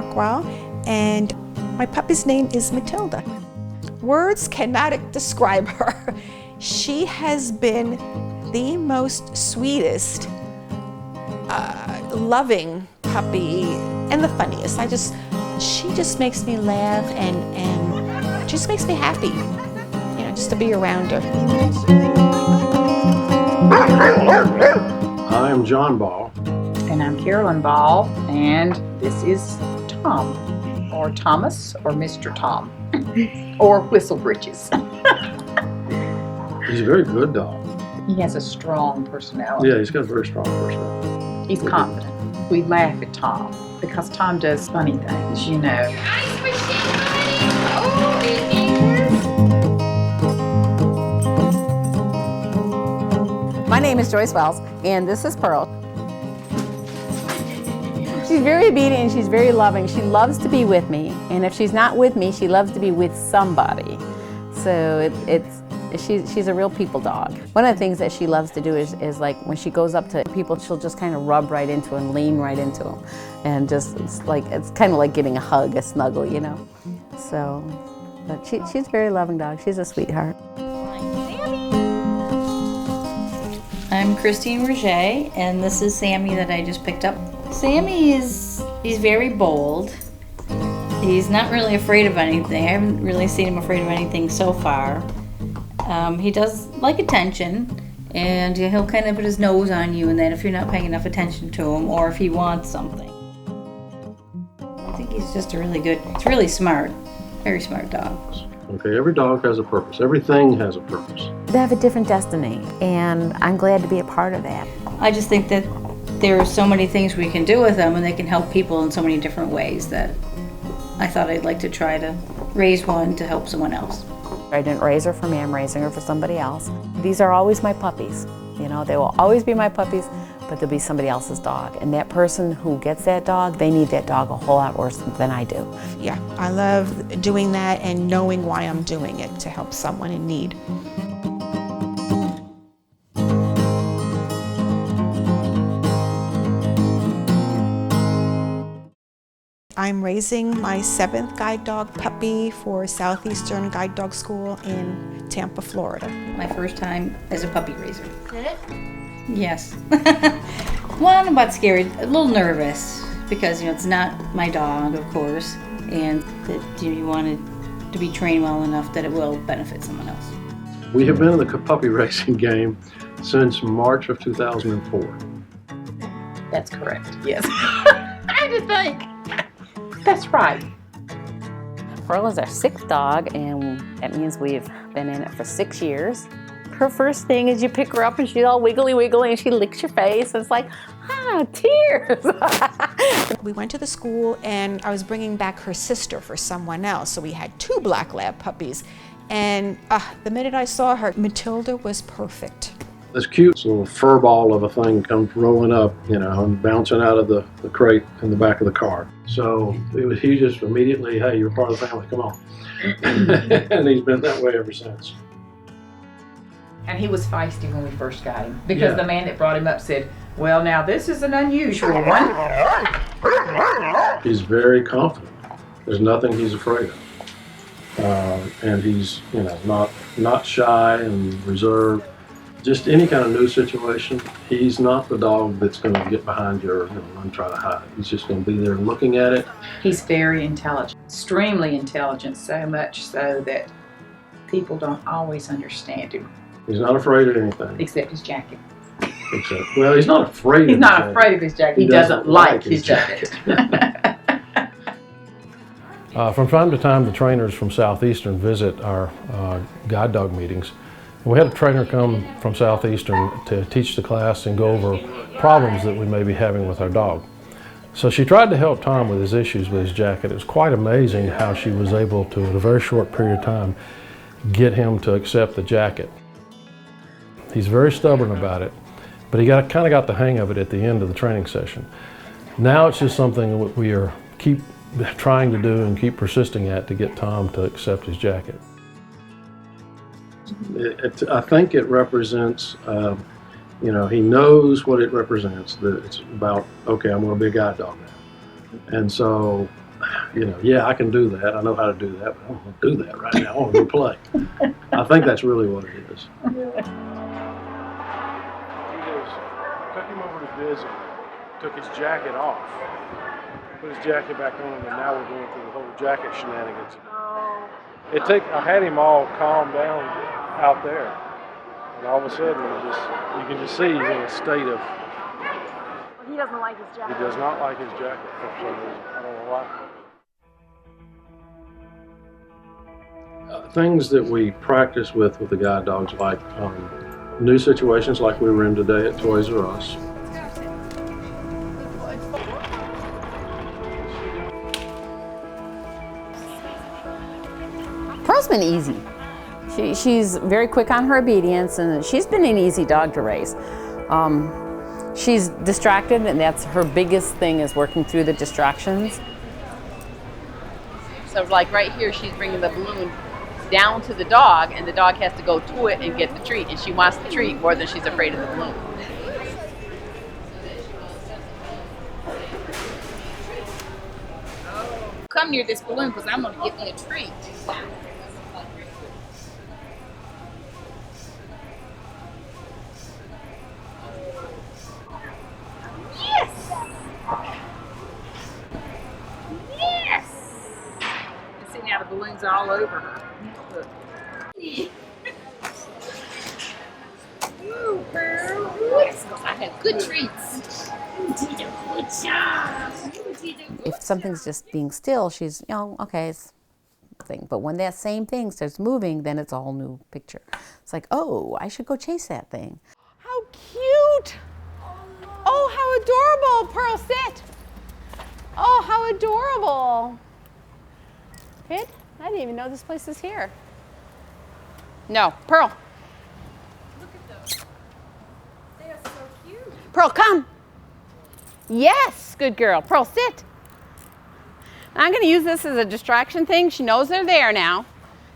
Rockwell, and my puppy's name is Mathilda. Words cannot describe her. She has been the most sweetest, loving puppy, and the funniest. She just makes me laugh and just makes me happy, you know, just to be around her. I'm John Ball. And I'm Carolyn Ball, and this is Tom, or Thomas, or Mr. Tom, or Whistle Britches. He's a very good dog. He has a strong personality. Yeah, he's got a very strong personality. He's confident. We laugh at Tom because Tom does funny things, you know. Ice machine ready! Oh, it is! My name is Joyce Wells, and this is Pearl. She's very obedient and she's very loving. She loves to be with me, and if she's not with me, she loves to be with somebody. So she's a real people dog. One of the things that she loves to do is like when she goes up to people, she'll just kind of rub right into and lean right into them, and just it's kind of like getting a hug, a snuggle, you know. So, but she's a very loving dog. She's a sweetheart. I'm Christine Roget, and this is Sammy that I just picked up. Sammy he's very bold. He's not really afraid of anything. I haven't really seen him afraid of anything so far. He does like attention, and he'll kind of put his nose on you, and then if you're not paying enough attention to him, or if he wants something. I think he's just he's really smart, very smart dog. Okay, every dog has a purpose. Everything has a purpose. They have a different destiny, and I'm glad to be a part of that. I just think that there are so many things we can do with them, and they can help people in so many different ways that I thought I'd like to try to raise one to help someone else. I didn't raise her for me, I'm raising her for somebody else. These are always my puppies. You know, they will always be my puppies, but they'll be somebody else's dog. And that person who gets that dog, they need that dog a whole lot worse than I do. Yeah, I love doing that and knowing why I'm doing it, to help someone in need. I'm raising my 7th guide dog puppy for Southeastern Guide Dog School in Tampa, Florida. My first time as a puppy raiser. Did it? Yes. Well, I'm about scared, a little nervous, because, you know, it's not my dog, of course, and that you want it to be trained well enough that it will benefit someone else. We have been in the puppy racing game since March of 2004. That's correct, yes. I had to think. That's right. Pearl is our 6th dog, and that means we've been in it for 6 years. Her first thing is you pick her up and she's all wiggly and she licks your face. And it's like, tears. We went to the school and I was bringing back her sister for someone else. So we had 2 black lab puppies. And the minute I saw her, Mathilda was perfect. This cute little fur ball of a thing comes rolling up, you know, and bouncing out of the crate in the back of the car. So he just immediately, hey, you're part of the family, come on. And he's been that way ever since. And he was feisty when we first got him, because the man that brought him up said, well, now this is an unusual one. He's very confident. There's nothing he's afraid of. And he's, you know, not shy and reserved. Just any kind of new situation, he's not the dog that's going to get behind you and try to hide. He's just going to be there looking at it. He's very intelligent, extremely intelligent, so much so that people don't always understand him. He's not afraid of anything. Except his jacket. Well, he's not afraid He's of not afraid of his jacket. He doesn't like his jacket. From time to time, the trainers from Southeastern visit our guide dog meetings. We had a trainer come from Southeastern to teach the class and go over problems that we may be having with our dog. So she tried to help Tom with his issues with his jacket. It was quite amazing how she was able to, in a very short period of time, get him to accept the jacket. He's very stubborn about it, but he kind of got the hang of it at the end of the training session. Now it's just something that we keep trying to do and keep persisting at to get Tom to accept his jacket. I think it represents, you know, he knows what it represents, that it's about, okay, I'm going to be a guide dog now. And so yeah, I can do that. I know how to do that, but I don't want to do that right now. I want to go play. I think that's really what it is. Took him over to visit, took his jacket off, put his jacket back on, and now we're going through the whole jacket shenanigans. I had him all calmed down out there, and all of a sudden you can just see he's in a state of. He doesn't like his jacket. He does not like his jacket for some reason. I don't know why. Things that we practice with the guide dogs, like new situations like we were in today at Toys R Us. Pearl's been easy. She's very quick on her obedience, and she's been an easy dog to raise. She's distracted, and that's her biggest thing, is working through the distractions. So like right here, she's bringing the balloon down to the dog, and the dog has to go to it and get the treat, and she wants the treat more than she's afraid of the balloon. Come near this balloon because I'm going to get me a treat. Yes! Yes! You see now the balloons are all over her. Look. Ooh, girl. Yes, I have good treats. You did a good job. If something's just being still, she's, okay, it's a thing. But when that same thing starts moving, then it's a whole new picture. It's like, oh, I should go chase that thing. How cute! Oh, how adorable! Pearl, sit! Oh, how adorable! Kid, I didn't even know this place is here. No, Pearl. Look at those. They are so cute. Pearl, come! Yes, good girl. Pearl, sit. I'm going to use this as a distraction thing. She knows they're there now.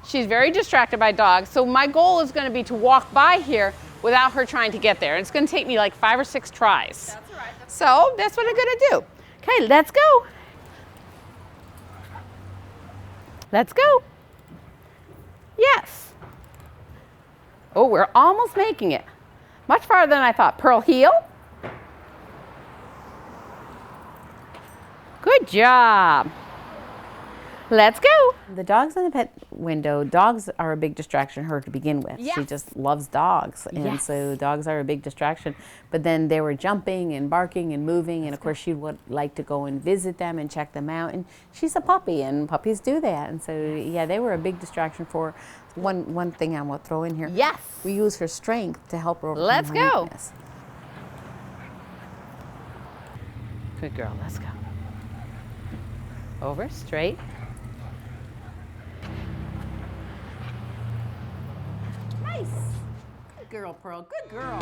She's very distracted by dogs. So my goal is going to be to walk by here without her trying to get there. It's going to take me like 5 or 6 tries. That's all right. So that's what I'm going to do. Okay, let's go. Let's go. Yes. Oh, we're almost making it. Much farther than I thought. Pearl, heel. Good job. Let's go. The dogs in the pet window, dogs are a big distraction for her to begin with. Yes. She just loves dogs. And Yes. so dogs are a big distraction. But then they were jumping and barking and moving. And of course, she would like to go and visit them and check them out. And she's a puppy, and puppies do that. And so, yeah, they were a big distraction for her. One thing I want to throw in here. Yes. We use her strength to help her overcome Let's her go. weakness. Good girl, let's go. Over, straight. Nice. Good girl, Pearl. Good girl.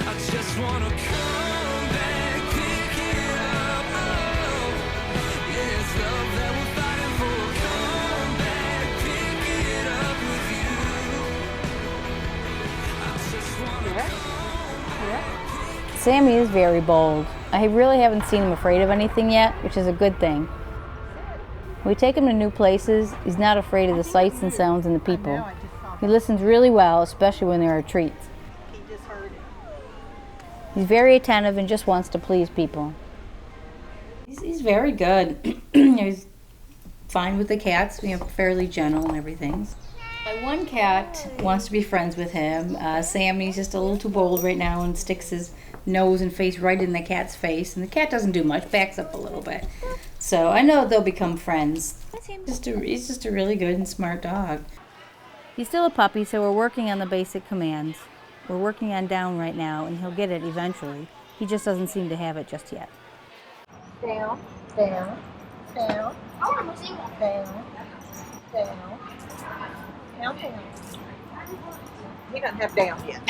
I just wanna come back, pick it up, oh. Yeah, it's love that we're fighting for. Come back, pick it up with you. I just wanna Sammy is very bold. I really haven't seen him afraid of anything yet, which is a good thing. When we take him to new places, he's not afraid of the sights and sounds and the people. He listens really well, especially when there are treats. He's very attentive and just wants to please people. He's very good. He's fine with the cats, fairly gentle and everything. My one cat wants to be friends with him. Sammy's just a little too bold right now and sticks his nose and face right in the cat's face, and the cat doesn't do much, backs up a little bit. So I know they'll become friends. He's just a really good and smart dog. He's still a puppy, so we're working on the basic commands. We're working on down right now, and he'll get it eventually. He just doesn't seem to have it just yet. Down, down, down, down, down, down, down. He doesn't have down yet.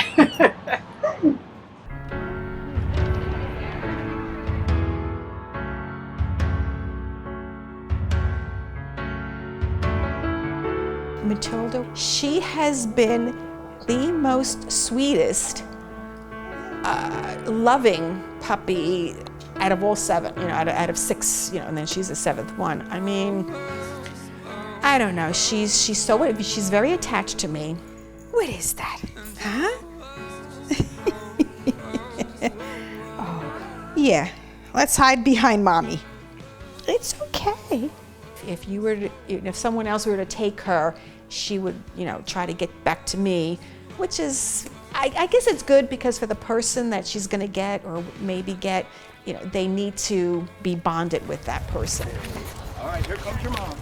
Mathilda, she has been the most sweetest, loving puppy out of all 7, you know, out of 6, you know, and then she's the 7th one. I mean, I don't know, she's very attached to me. What is that? Huh? Oh, yeah, let's hide behind mommy. It's okay. If someone else were to take her, she would, you know, try to get back to me, which is, I guess it's good because for the person that she's gonna get or maybe get, you know, they need to be bonded with that person. All right, here comes your mom.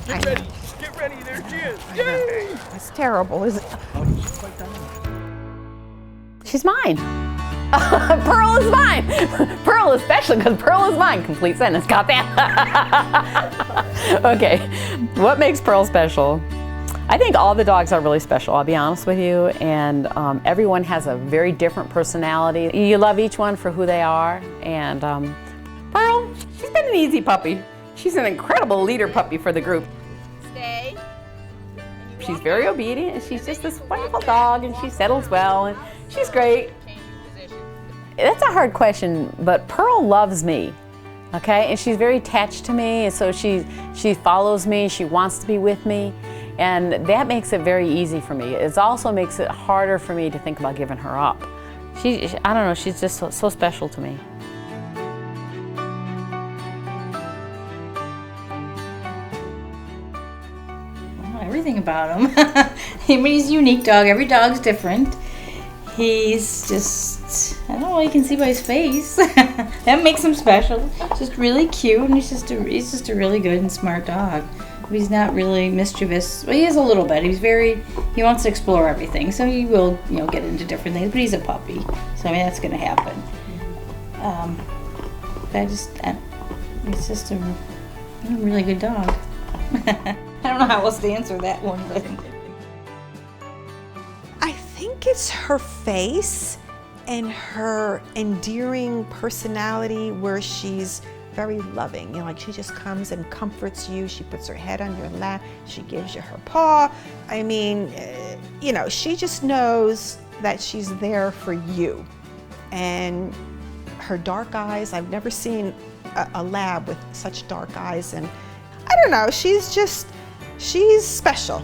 Get ready, there she is. Yay! It's terrible, isn't it? She's mine. Pearl is mine. Pearl is special because Pearl is mine. Complete sentence. Got that? Okay. What makes Pearl special? I think all the dogs are really special, I'll be honest with you, and everyone has a very different personality. You love each one for who they are, and Pearl, she's been an easy puppy. She's an incredible leader puppy for the group. Stay. She's very obedient, and she's just this wonderful dog, and she settles well, and she's great. That's a hard question, but Pearl loves me, okay? And she's very attached to me, and so she follows me, she wants to be with me, and that makes it very easy for me. It also makes it harder for me to think about giving her up. I don't know, she's just so special to me. Everything about him. I mean, he's a unique dog. Every dog's different. He's just, I don't know, you can see by his face. That makes him special. He's just really cute, and he's just a really good and smart dog. He's not really mischievous. Well, he is a little bit. He wants to explore everything, so he will, you know, get into different things. But he's a puppy, so I mean that's going to happen. He's just a really good dog. I don't know how else to answer that one, but I think it's her face and her endearing personality where she's very loving. You know, like she just comes and comforts you. She puts her head on your lap. She gives you her paw. I mean, you know, she just knows that she's there for you. And her dark eyes, I've never seen a lab with such dark eyes. And I don't know, she's special.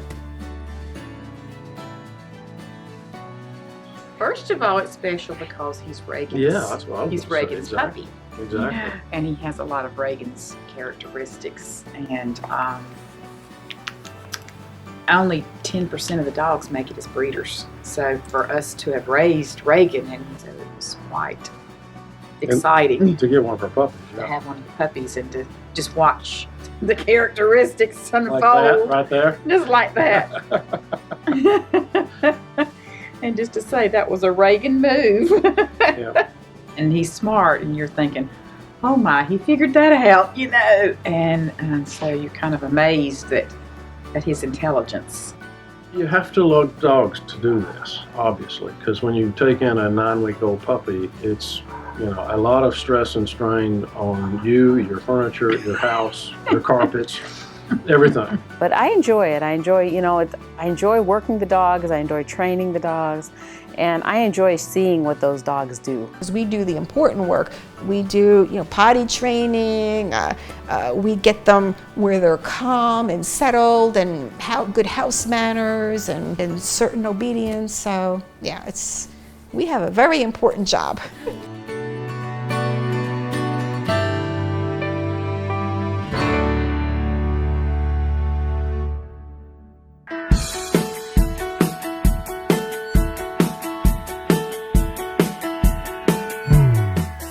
First of all, it's special because he's Reagan's. Yeah, that's what I was He's gonna say, Reagan's exactly. puppy. Exactly. And he has a lot of Reagan's characteristics. And only 10% of the dogs make it as breeders. So for us to have raised Reagan, and so it was quite exciting And to get one of her puppies. to Yeah. have one of the puppies and to just watch the characteristics unfold. Like that, right there. Just like that. And just to say that was a Reagan move. Yeah. And he's smart, and you're thinking, oh my, he figured that out, you know. And so you're kind of amazed at his intelligence. You have to love dogs to do this, obviously, because when you take in a 9-week-old puppy, it's, you know, a lot of stress and strain on you, your furniture, your house, your carpets, everything. But I enjoy it. I enjoy, you know, I enjoy working the dogs. I enjoy training the dogs. And I enjoy seeing what those dogs do. Because we do the important work. We do, you know, potty training. We get them where they're calm and settled, and good house manners and certain obedience. So yeah, we have a very important job.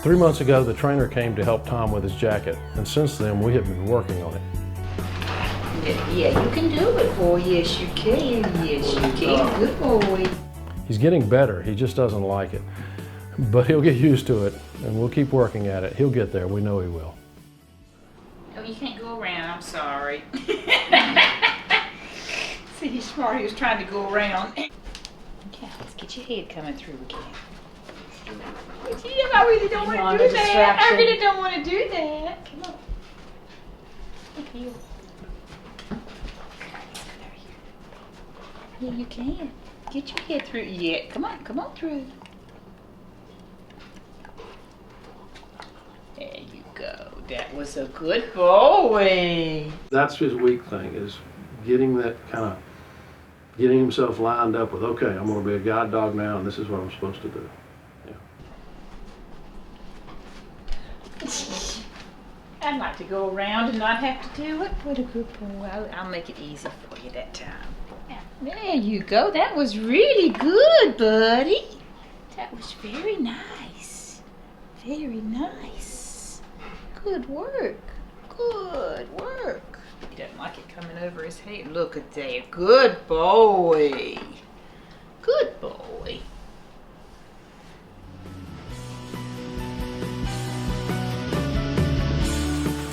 3 months ago, the trainer came to help Tom with his jacket, and since then we have been working on it. Yeah, you can do it, boy. Yes, you can. Yes, you can. Good boy. He's getting better, he just doesn't like it. But he'll get used to it, and we'll keep working at it. He'll get there, we know he will. Oh, you can't go around. I'm sorry. See, he's smart. He was trying to go around. Okay, let's get your head coming through again. Yeah, I really don't want to do that. I really don't want to do that. Come on. Look at you. Yeah, you can. Get your head through. Yeah, come on through. There you go. That was a good boy. That's his weak thing, is getting himself lined up with, okay, I'm going to be a guide dog now, and this is what I'm supposed to do. I'd like to go around and not have to do it. What a good boy. I'll make it easy for you that time. There you go. That was really good, buddy. That was very nice. Very nice. Good work. Good work. He doesn't like it coming over his head. Look at that. Good boy. Good boy.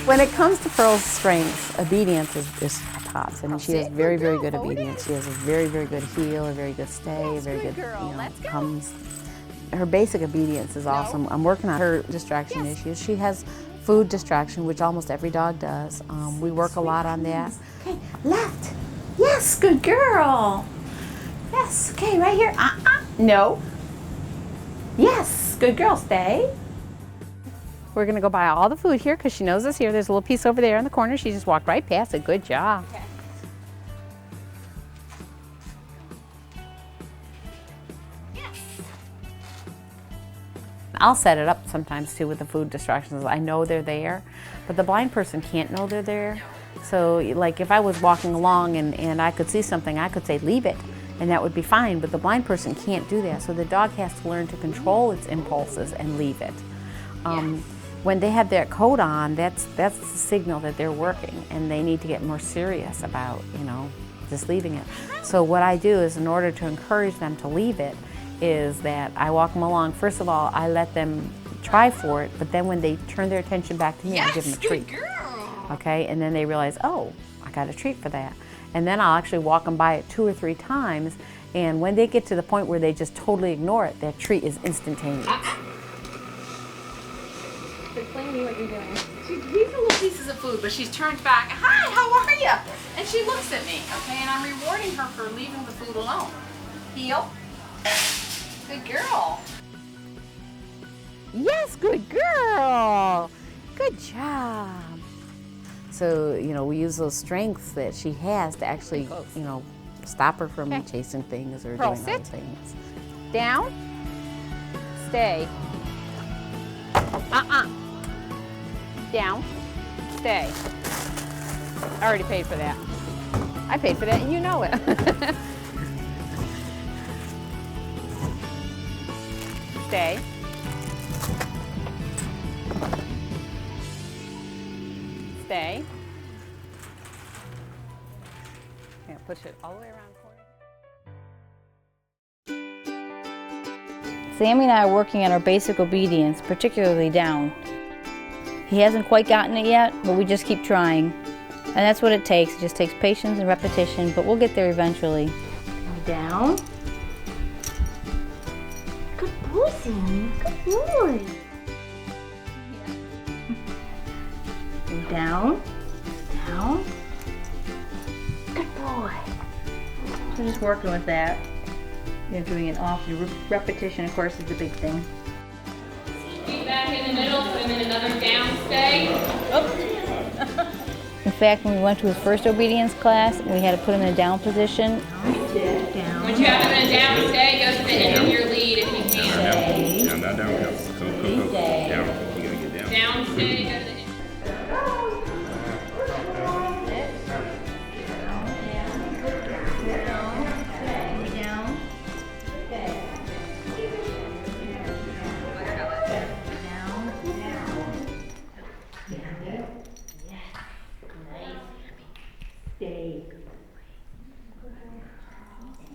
When it comes to Pearl's strengths, obedience is tops. I mean, she has very, very good obedience. She has a very, very good heel, a very good stay, a very good, comes. Her basic obedience is awesome. I'm working on her distraction issues. She has food distraction, which almost every dog does. We work a lot on that. Okay, left. Yes, good girl. Yes, okay, right here. No. Yes, good girl, stay. We're gonna go buy all the food here because she knows it's here. There's a little piece over there in the corner. She just walked right past it. Good job. Okay. Yes. I'll set it up sometimes too with the food distractions. I know they're there, but the blind person can't know they're there. So like if I was walking along and I could see something, I could say leave it, and that would be fine, but the blind person can't do that. So the dog has to learn to control its impulses and leave it. When they have their coat on, that's the signal that they're working, and they need to get more serious about, just leaving it. So what I do is, in order to encourage them to leave it, is that I walk them along. First of all, I let them try for it, but then when they turn their attention back to me, I give them a treat. Okay, and then they realize, oh, I got a treat for that. And then I'll actually walk them by it 2 or 3 times, and when they get to the point where they just totally ignore it, that treat is instantaneous. Explain to me what you're doing. These are little pieces of food, but she's turned back. Hi, how are you? And she looks at me, okay? And I'm rewarding her for leaving the food alone. Heel. Good girl. Yes, good girl. Good job. So, we use those strengths that she has to actually, stop her from chasing things or doing other things. Down. Stay. Down. Stay. I already paid for that. I paid for that and you know it. Stay. Stay. Yeah, push it all the way around the corner. Sammy and I are working on our basic obedience, particularly down. He hasn't quite gotten it yet, but we just keep trying. And that's what it takes. It just takes patience and repetition, but we'll get there eventually. Down. Good boy, Sammy. Good boy. Down. Down. Good boy. So just working with that. Doing it often. Repetition, of course, is the big thing. Feet back in the middle, and then another down stay. In fact, when we went to his first obedience class, we had to put him in a down position. Down. Once you have him in a down stay, go to the end of your lead if you can. Down, down, down, down. Go. Down. You gotta get down. Down stay, go to the end.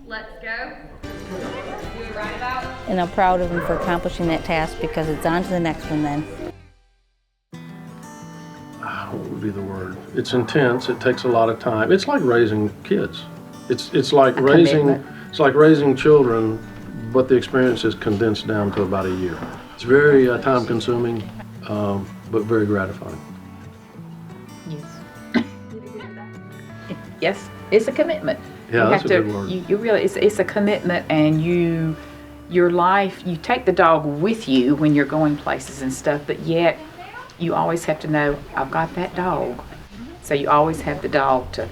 Let's go. Do it right about. And I'm proud of him for accomplishing that task because it's on to the next one then. What would be the word? It's intense. It takes a lot of time. It's like raising kids. It's like raising children, but the experience is condensed down to about a year. It's very time consuming, but very gratifying. Yes. Yes, it's a commitment. Yeah, you that's have a to, good word. You really, it's a commitment, and your life, you take the dog with you when you're going places and stuff, but yet you always have to know, I've got that dog. So you always have the dog to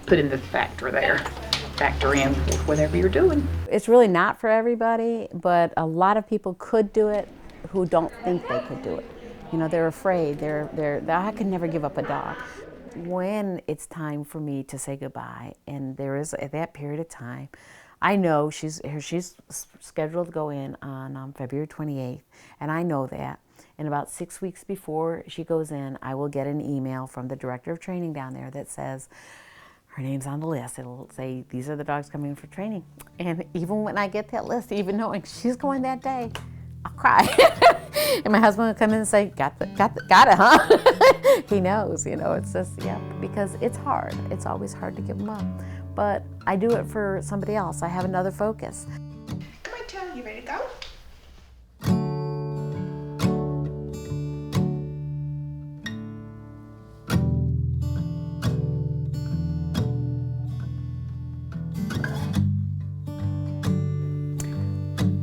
put in the factor in whatever you're doing. It's really not for everybody, but a lot of people could do it who don't think they could do it. You know, they're afraid. I could never give up a dog. When it's time for me to say goodbye, and there is at that period of time, I know she's scheduled to go in on February 28th, and I know that. And about 6 weeks before she goes in, I will get an email from the director of training down there that says, her name's on the list. It'll say, these are the dogs coming for training. And even when I get that list, even knowing she's going that day, I'll cry. And my husband will come in and say, got it, huh? He knows, you know, it's just, yeah, because it's hard. It's always hard to give them up. But I do it for somebody else. I have another focus. Come on, Joe, you ready to go?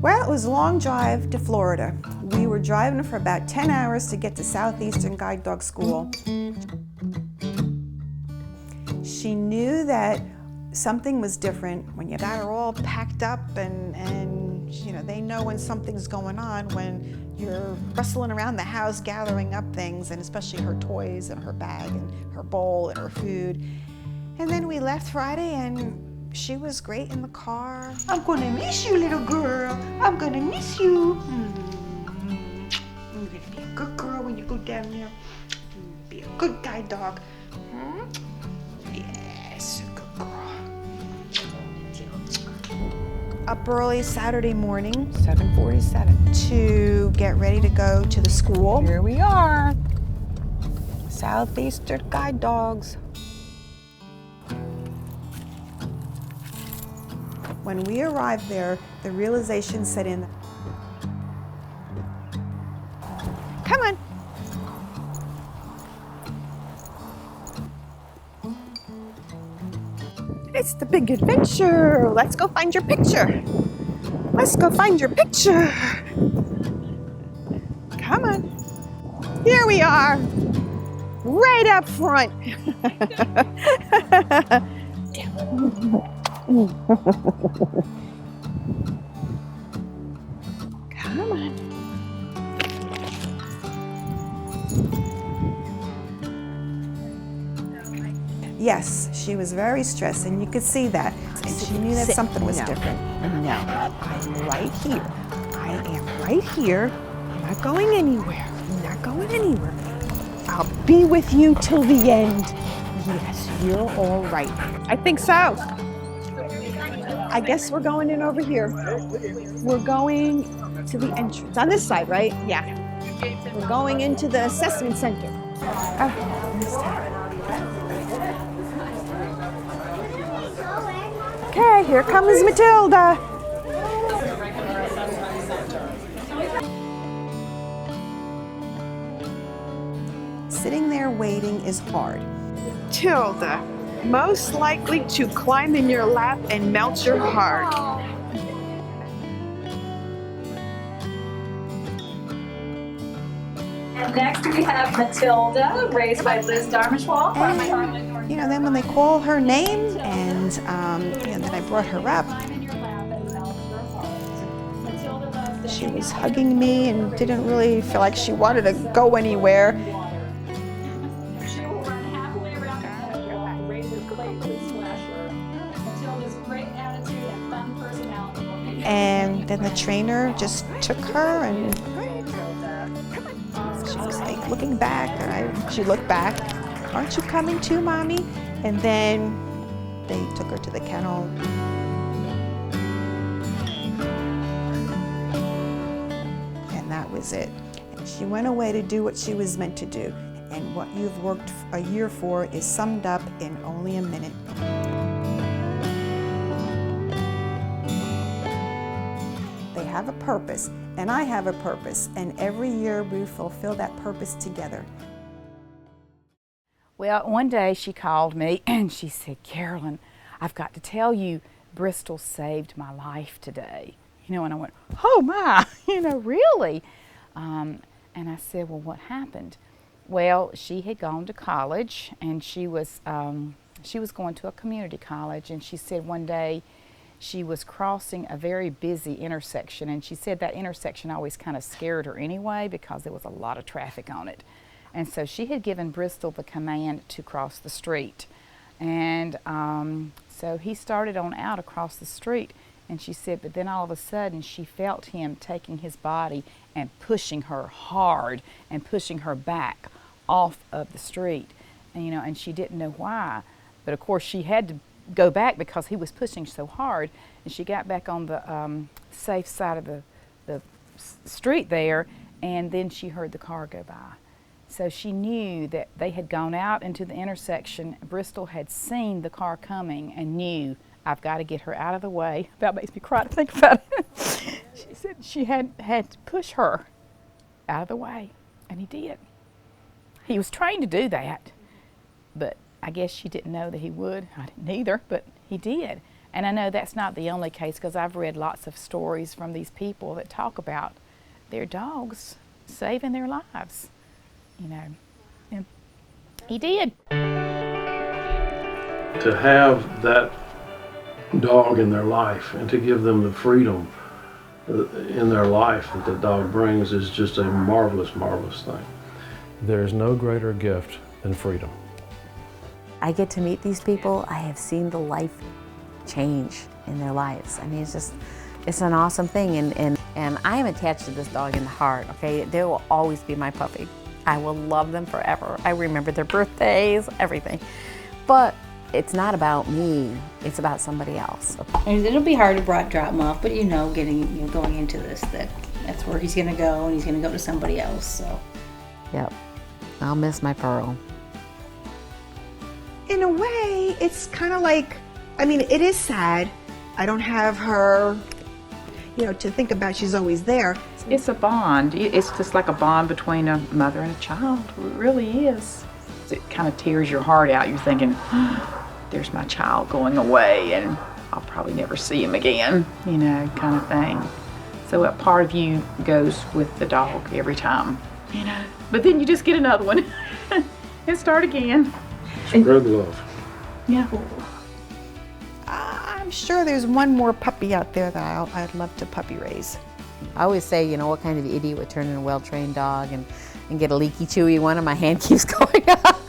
Well, it was a long drive to Florida. We were driving for about 10 hours to get to Southeastern Guide Dog School. She knew that something was different when you got her all packed up, and you know, they know when something's going on when you're rustling around the house gathering up things, and especially her toys and her bag and her bowl and her food. And then we left Friday, and she was great in the car. I'm gonna miss you, little girl. I'm gonna miss you. You're gonna be a good girl when you go down there. Be a good guide dog. Yes, a good girl. Up early Saturday morning, 7:47, to get ready to go to the school. Here we are, Southeastern Guide Dogs. When we arrived there, the realization set in. Come on. It's the big adventure. Let's go find your picture. Let's go find your picture. Come on. Here we are. Right up front. Come on. Yes, she was very stressed, and you could see that. And she knew that something was different. No, I'm right here. I am right here. I'm not going anywhere. I'm not going anywhere. I'll be with you till the end. Yes, you're all right. I think so. I guess we're going in over here. We're going to the entrance. On this side, right? Yeah. We're going into the assessment center. Oh, this time. Okay, here comes Mathilda. Sitting there waiting is hard. Mathilda, most likely to climb in your lap and melt your heart. And next we have Mathilda, raised by Liz Darmishwal. And, you know, then when they call her name, and then I brought her up, she was hugging me and didn't really feel like she wanted to go anywhere. She will run halfway around the head, raise her playfully slasher. Mathilda's great attitude and fun personality. And then the trainer just took her, and she was like looking back, and she looked back. Aren't you coming too, Mommy? And then they took her to the kennel. And that was it. And she went away to do what she was meant to do. And what you've worked a year for is summed up in only a minute. They have a purpose, and I have a purpose, and every year we fulfill that purpose together. Well, one day she called me and she said, Carolyn, I've got to tell you, Bristol saved my life today. And I went, oh my, really? And I said, well, what happened? Well, she had gone to college, and she was going to a community college, and she said one day she was crossing a very busy intersection, and she said that intersection always kind of scared her anyway because there was a lot of traffic on it. And so she had given Bristol the command to cross the street. And so he started on out across the street, and she said, but then all of a sudden she felt him taking his body and pushing her hard and pushing her back off of the street. And, and she didn't know why. But of course she had to go back because he was pushing so hard. And she got back on the safe side of the street there, and then she heard the car go by. So she knew that they had gone out into the intersection. Bristol had seen the car coming and knew, I've got to get her out of the way. That makes me cry to think about it. She said she had to push her out of the way, and he did. He was trained to do that, but I guess she didn't know that he would. I didn't either, but he did. And I know that's not the only case, because I've read lots of stories from these people that talk about their dogs saving their lives. And he did. To have that dog in their life and to give them the freedom in their life that the dog brings is just a marvelous, marvelous thing. There's no greater gift than freedom. I get to meet these people. I have seen the life change in their lives. I mean, it's an awesome thing. And I am attached to this dog in the heart, okay? They will always be my puppy. I will love them forever. I remember their birthdays, everything. But it's not about me, it's about somebody else. It'll be hard to drop him off, but going into this, that's where he's gonna go, and he's gonna go to somebody else, so. Yep, I'll miss my Pearl. In a way, it's kind of like, it is sad. I don't have her, to think about. She's always there. It's a bond. It's just like a bond between a mother and a child. It really is. It kind of tears your heart out. You're thinking, there's my child going away, and I'll probably never see him again, kind of thing. So a part of you goes with the dog every time, But then you just get another one and start again. Spread love. Yeah. I'm sure there's one more puppy out there that I'd love to puppy raise. I always say, what kind of idiot would turn in a well-trained dog and get a leaky, chewy one, and my hand keeps going up.